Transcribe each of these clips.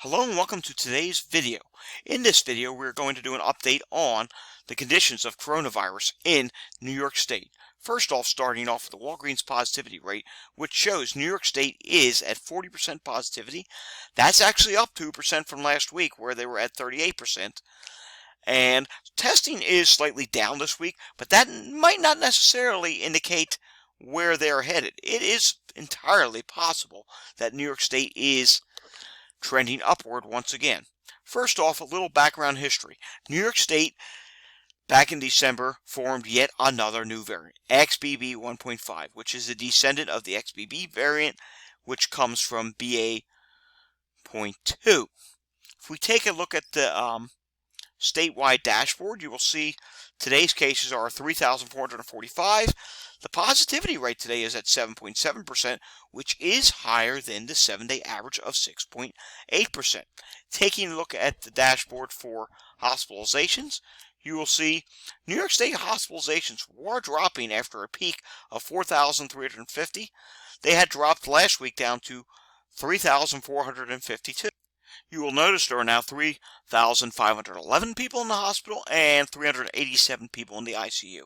Hello and welcome to today's video. In this video, we're going to do an update on the conditions of coronavirus in New York State. First off, starting off with the Walgreens positivity rate, which shows New York State is at 40% positivity. That's actually up 2% from last week, where they were at 38%. And testing is slightly down this week, but that might not necessarily indicate where they're headed. It is entirely possible that New York State is trending upward once again. First off, a little background history. New York State, back in December, formed yet another new variant, XBB 1.5, which is a descendant of the XBB variant, which comes from BA.2. If we take a look at the statewide dashboard, you will see today's cases are 3,445. The positivity rate today is at 7.7%, which is higher than the 7-day average of 6.8%. Taking a look at the dashboard for hospitalizations, you will see New York State hospitalizations were dropping after a peak of 4,350. They had dropped last week down to 3,452. You will notice there are now 3,511 people in the hospital and 387 people in the ICU.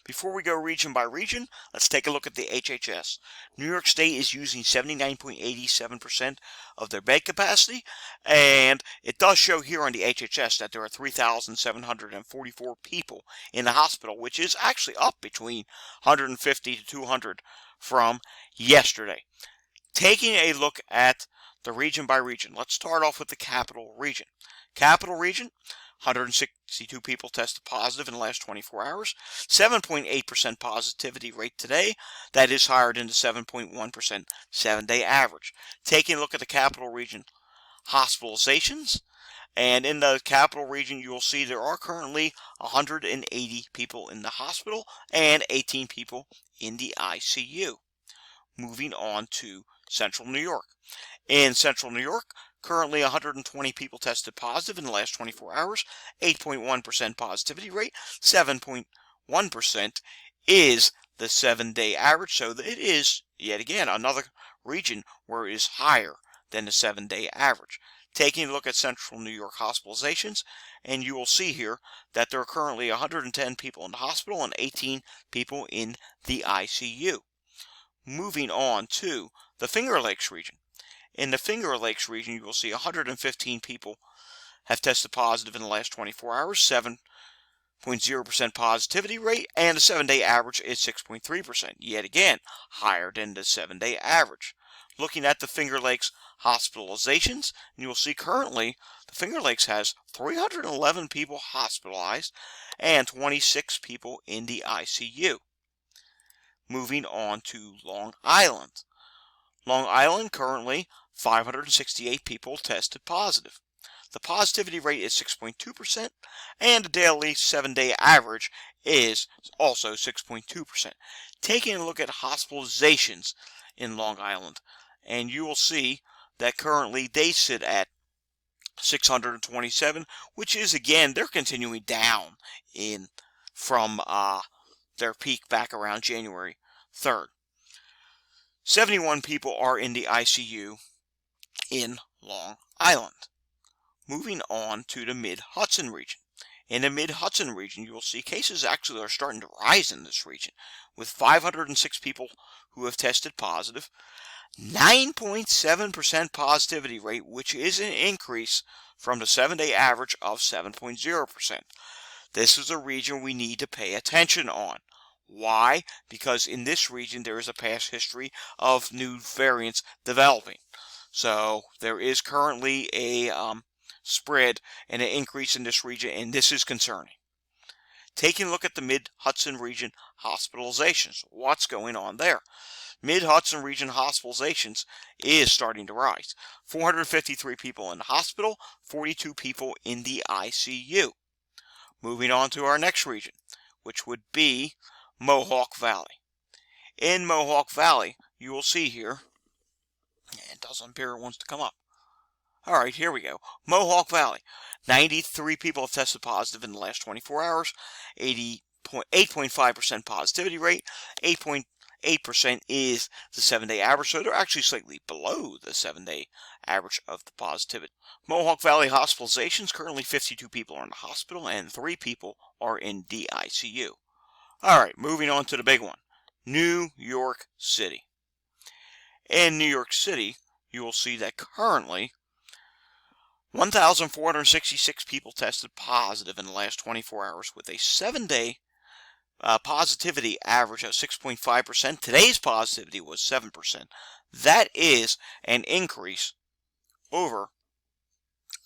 Before we go region by region, let's take a look at the HHS. New York State is using 79.87% of their bed capacity, and it does show here on the HHS that there are 3,744 people in the hospital, which is actually up between 150 to 200 from yesterday. Taking a look at the region by region, let's start off with the capital region. Capital region, 162 people tested positive in the last 24 hours, 7.8% positivity rate today. That is higher than the 7.1% 7-day average. Taking a look at the capital region hospitalizations, and in the capital region, you will see there are currently 180 people in the hospital and 18 people in the ICU. Moving on to Central New York. In Central New York, currently 120 people tested positive in the last 24 hours, 8.1% positivity rate, 7.1% is the 7-day average, so that it is, yet again, another region where it is higher than the 7-day average. Taking a look at Central New York hospitalizations, and you will see here that there are currently 110 people in the hospital and 18 people in the ICU. Moving on to the Finger Lakes region. In the Finger Lakes region, you will see 115 people have tested positive in the last 24 hours, 7.0% positivity rate, and the 7-day average is 6.3%. Yet again, higher than the 7-day average. Looking at the Finger Lakes hospitalizations, you will see currently the Finger Lakes has 311 people hospitalized and 26 people in the ICU. Moving on to Long Island. Long Island currently 568 people tested positive. The positivity rate is 6.2%, and the daily 7-day average is also 6.2%. Taking a look at hospitalizations in Long Island, and you will see that currently they sit at 627, which is, again, they're continuing down from their peak back around January 3rd. 71 people are in the ICU in Long Island. Moving on to the Mid-Hudson region. In the Mid-Hudson region, you will see cases actually are starting to rise in this region, with 506 people who have tested positive, 9.7% positivity rate, which is an increase from the 7-day average of 7.0%. This is a region we need to pay attention on. Why? Because in this region there is a past history of new variants developing. So there is currently a spread and an increase in this region, and this is concerning. Taking a look at the Mid-Hudson region hospitalizations, what's going on there? Mid-Hudson region hospitalizations is starting to rise. 453 people in the hospital, 42 people in the ICU. Moving on to our next region, which would be Mohawk Valley. In Mohawk Valley, you will see here, it doesn't appear it wants to come up. Alright, here we go. Mohawk Valley. 93 people have tested positive in the last 24 hours, 8.5% positivity rate, 8% is the 7-day average, so they're actually slightly below the 7-day average of the positivity. Mohawk Valley hospitalizations, currently 52 people are in the hospital and 3 people are in DICU. All right, moving on to the big one, New York City. In New York City, you will see that currently 1,466 people tested positive in the last 24 hours with a 7-day positivity average of 6.5%. Today's positivity was 7%. That is an increase over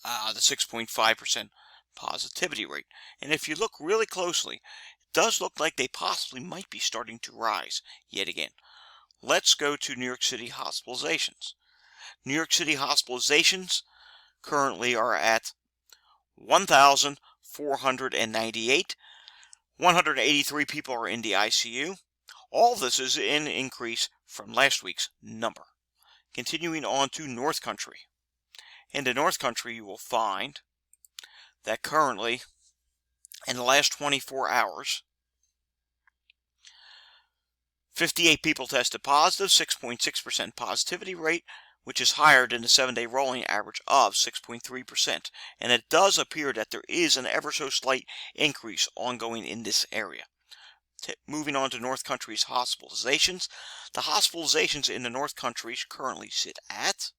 the 6.5% positivity rate. And if you look really closely, it does look like they possibly might be starting to rise yet again. Let's go to New York City hospitalizations. New York City hospitalizations currently are at 1,498. 183 people are in the ICU. All this is an increase from last week's number. Continuing on to North Country. In the North Country, you will find that currently, in the last 24 hours, 58 people tested positive, 6.6% positivity rate, which is higher than the 7-day rolling average of 6.3%. And it does appear that there is an ever so slight increase ongoing in this area. Moving on to North Country's hospitalizations. The hospitalizations in the North Country currently sit at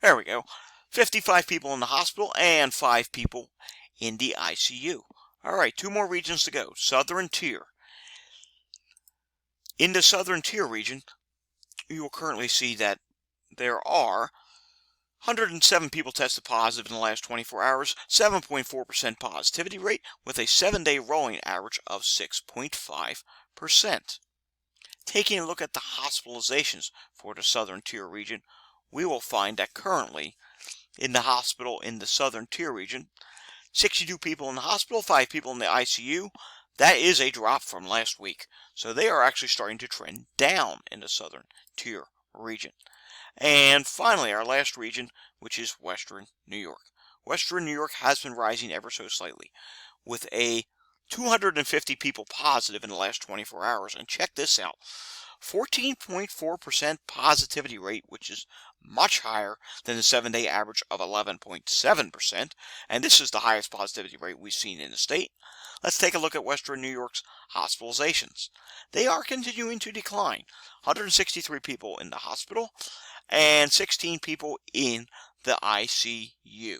there we go. 55 people in the hospital and 5 people in the ICU. All right, 2 more regions to go. Southern Tier. In the Southern Tier region, you will currently see that there are 107 people tested positive in the last 24 hours, 7.4% positivity rate, with a 7-day rolling average of 6.5%. Taking a look at the hospitalizations for the Southern Tier region, we will find that currently in the hospital in the Southern Tier region, 62 people in the hospital, 5 people in the ICU. That is a drop from last week. So they are actually starting to trend down in the Southern Tier region. And finally, our last region, which is Western New York. Western New York has been rising ever so slightly, with a 250 people positive in the last 24 hours. And check this out. 14.4% positivity rate, which is much higher than the 7-day average of 11.7%, and this is the highest positivity rate we've seen in the state. Let's take a look at Western New York's hospitalizations. They are continuing to decline. 163 people in the hospital and 16 people in the ICU.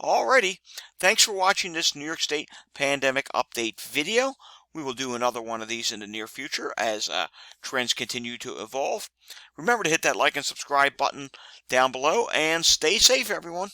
Alrighty, thanks for watching this New York State pandemic update video. We will do another one of these in the near future as trends continue to evolve. Remember to hit that like and subscribe button down below, and stay safe, everyone.